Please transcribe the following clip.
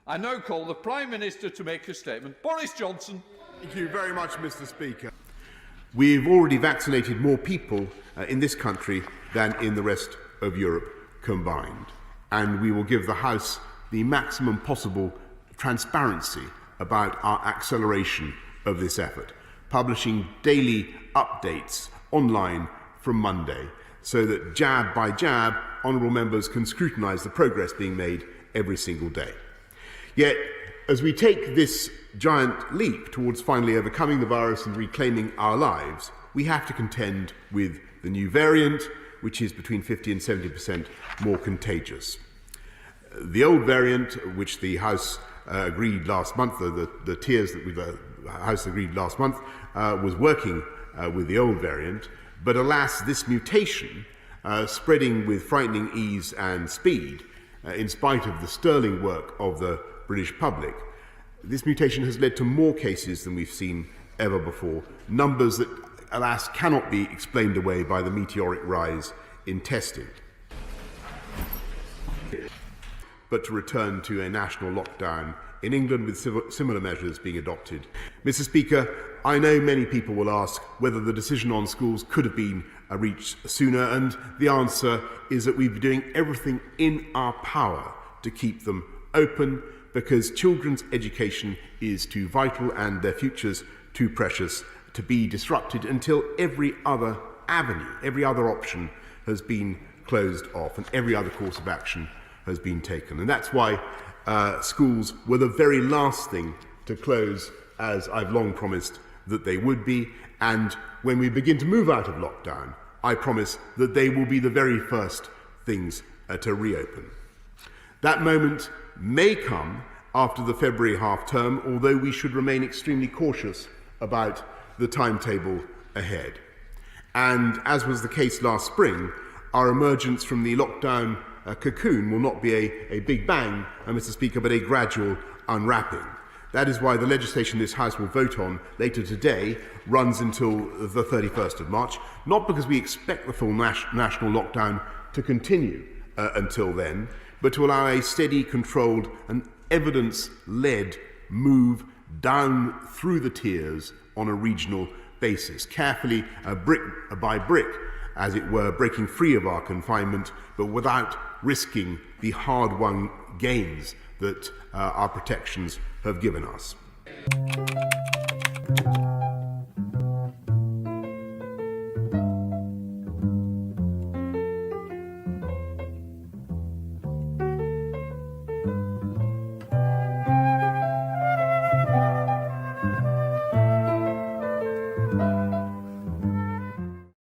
I now call the Prime Minister to make a statement. Boris Johnson. Thank you very much, Mr. Speaker. We've already vaccinated more people in this country than in the rest of Europe combined. And we will give the House the maximum possible transparency about our acceleration of this effort, publishing daily updates online from Monday, so that jab by jab, honourable members can scrutinise the progress being made every single day. Yet, as we take this giant leap towards finally overcoming the virus and reclaiming our lives, we have to contend with the new variant, which is between 50 and 70% more contagious. The old variant, which the House agreed last month, the tiers that the House agreed last month, was working with the old variant. But alas, this mutation, spreading with frightening ease and speed, in spite of the sterling work of the British public, this mutation has led to more cases than we've seen ever before, numbers that, alas, cannot be explained away by the meteoric rise in testing. But to return to a national lockdown in England with similar measures being adopted. Mr. Speaker, I know many people will ask whether the decision on schools could have been reached sooner, and the answer is that we've been doing everything in our power to keep them open, because children's education is too vital and their futures too precious to be disrupted until every other avenue, every other option has been closed off and every other course of action has been taken. And that's why schools were the very last thing to close, as I've long promised that they would be. And when we begin to move out of lockdown, I promise that they will be the very first things to reopen. That moment may come after the February half-term, although we should remain extremely cautious about the timetable ahead. And as was the case last spring, our emergence from the lockdown cocoon will not be a big bang, Mr. Speaker, but a gradual unwrapping. That is why the legislation this House will vote on later today runs until the 31st of March, not because we expect the full national lockdown to continue until then, but to allow a steady, controlled and evidence-led move down through the tiers on a regional basis, carefully, brick by brick, as it were, breaking free of our confinement, but without risking the hard-won gains that our protections have given us.